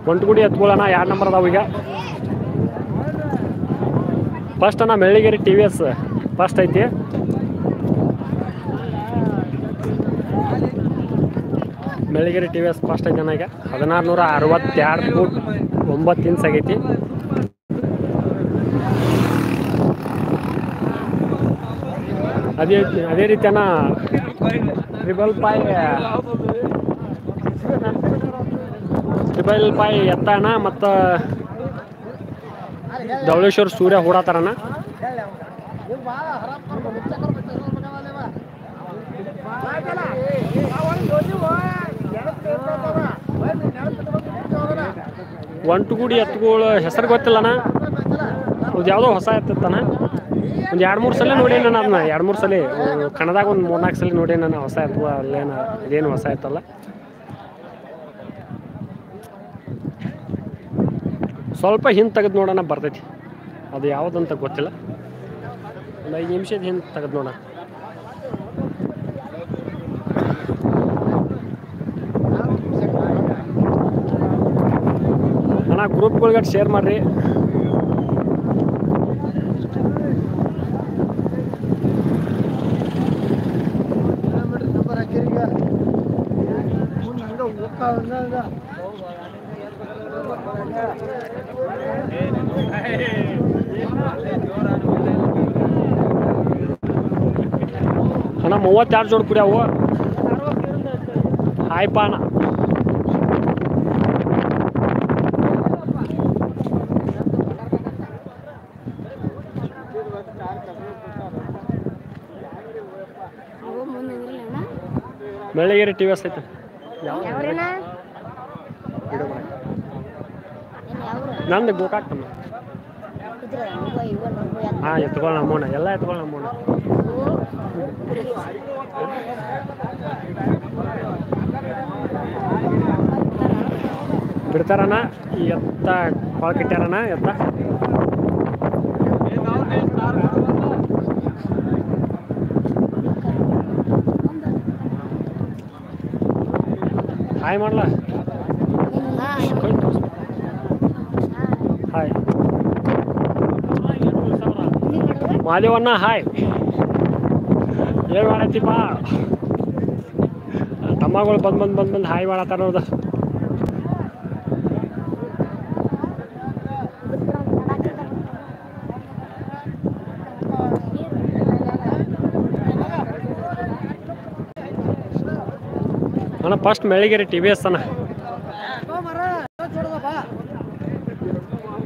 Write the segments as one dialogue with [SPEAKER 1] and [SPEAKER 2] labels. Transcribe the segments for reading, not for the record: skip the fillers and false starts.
[SPEAKER 1] ಒಂಟುಗುಡಿ ಎತ್ಕೊಳ್ಳೋಣ 2 number ಅದಾವ ಈಗ. First ಅಣ್ಣ ಮೆಳ್ಳಿಗೆರೆ TVS ಫಸ್ಟ್ ಐತಿ. ಮೆಳ್ಳಿಗೆರೆ TVS ಫಸ್ಟ್ ಐತಿ ಅಣ್ಣ ಈಗ. 1662 ಫೂಟ್ 9 ಇಂಚ್ ಆಗೈತಿ. ಅದೇ ರೀತಿ ಅಣ್ಣ ಟ್ರಿಬಲ್ ಪಾಯ್ ಎತ್ತ ಅಣ್ಣ ಮತ್ತು ಧವಳೇಶ್ವರ ಸೂರ್ಯ ಹೂಡಾತಾರಣ್ಣ. ಒಂಟುಗುಡಿ ಎತ್ತುಗಳು ಹೆಸರು ಗೊತ್ತಿಲ್ಲಣ್ಣ. ಅದು ಯಾವುದೋ ಹೊಸ ಎತ್ತಿತ್ತಾನ. ಒಂದು 2-3 ಸಲ ನೋಡೇನಿ ನಾನು ಅದನ್ನ. 2-3 ಸಲ ಕನ್ನಡದಾಗ ಒಂದು 3-4 ಸಲ ನೋಡೇನಿ ನಾನು. ಹೊಸ ಎತ್ತು ಅಲ್ಲೇನು ಅದೇನು ಹೊಸ ಎತ್ತಲ್ಲ. ಸ್ವಲ್ಪ ಹಿಂದೆ ತೆಗೆದು ನೋಡೋಣ ಬರ್ತೈತಿ. ಅದು ಯಾವುದಂತ ಗೊತ್ತಿಲ್ಲ. ಒಂದು 5 ನಿಮಿಷದ ಹಿಂದೆ ತೆಗೆದು ನೋಡೋಣ. ಅಣ್ಣ ಗ್ರೂಪ್ಗಳ್ಗೆ ಶೇರ್ ಮಾಡಿರಿ. ಅಣ್ಣ 32 ಜೋಡಿ ಕುಡಿಯಾವು. ಆಯ್ಪ ಅಣ್ಣ. ಮೆಳ್ಳಿಗೆರೆ TVS ಐತೆ. ನಂದು ಗೋಕಾಕ್ತಮ್ಮ. ಹಾಂ ಎತ್ಕೊಳ್ಳ ನಮ್ಮೋಣ. ಎಲ್ಲ ಎತ್ಕೊಳ್ಳ ನಮ್ಮೋಣ. ಬಿಡ್ತಾರಣ್ಣ. ಈ ಎತ್ತ ಕೊಳ ಕಟ್ಟ್ಯಾರಣ್ಣ ಎತ್ತ. ಹಾಯ್ ಮಾಡಲ. ಹಾಯ್ ಮಾದೇವಣ್ಣ. ಹಾಯ್ ಏನು ಮಾಡತ್ತೀಪ? ತಮ್ಮಗಳು ಬಂದು ಹಾಯ್ ಮಾಡತ್ತಾರ ನೋಡ್ದ. ಅಣ್ಣ ಫಸ್ಟ್ ಮೆಳ್ಳಿಗೆರೆ TVS ಅಣ್ಣ.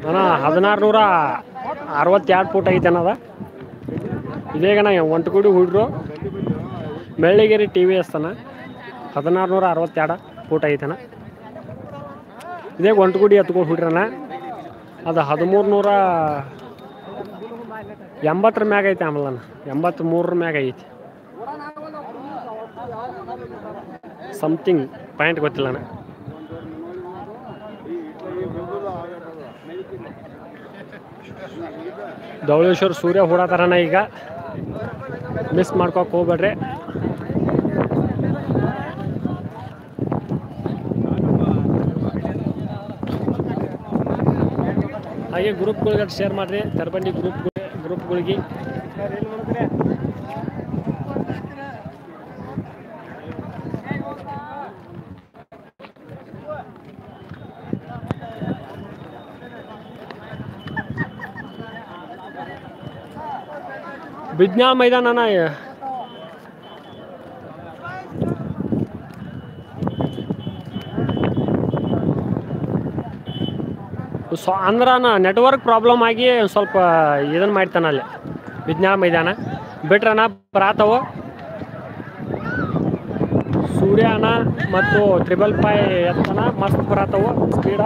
[SPEAKER 1] ಅಣ್ಣ 1662 ಫೂಟ್ ಐತೆ ಅನ್ನೋದ. ಇದೇಗಣ್ಣ ಒಂಟುಗುಡಿ ಹುಡ್ರು ಮೆಳ್ಳಿಗೆರೆ TVS ಅಣ್ಣ. 1662 ಫೂಟ್ ಐತಣ್ಣ. ಇದೇ ಒಂಟುಗುಡಿ ಎತ್ಕೊಂಡು ಹುಡ್ರಣ್ಣ. ಅದು 1380 ಮ್ಯಾಗ ಐತೆ. ಆಮೇಲೆ 83 ಮ್ಯಾಗ ಐತಿ ಸಮಥಿಂಗ್. ಪಾಯಿಂಟ್ ಗೊತ್ತಿಲ್ಲ ಅಣ್ಣ. ಧವಳೇಶ್ವರ ಸೂರ್ಯ ಹೂಡಾತಾರಣ್ಣ ಈಗ. ಮಿಸ್ ಮಾಡ್ಕೋಕೆ ಹೋಗ್ಬೇಡ್ರಿ. ಹಾಗೆ ಗ್ರೂಪ್ಗಳಿಗೆ ಶೇರ್ ಮಾಡಿರಿ. ತರಬಂಡಿ ಗ್ರೂಪ್ಗಳಿಗೆ. ವಿಜ್ಞಾನ ಮೈದಾನ ಅಂದ್ರೆ ನೆಟ್ವರ್ಕ್ ಪ್ರಾಬ್ಲಮ್ ಆಗಿ ಸ್ವಲ್ಪ ಇದನ್ನು ಮಾಡ್ತಾನೆ ಅಲ್ಲಿ ವಿಜ್ಞಾನ ಮೈದಾನ. ಬಿಟ್ರಣ ಬರಾತವು ಸೂರ್ಯನ ಮತ್ತು ಟ್ರಿಬಲ್ ಪಾಯ್ ಎತ್ತನ ಮಸ್ತ್ ಬರಾತವು ಸ್ಪೀಡ.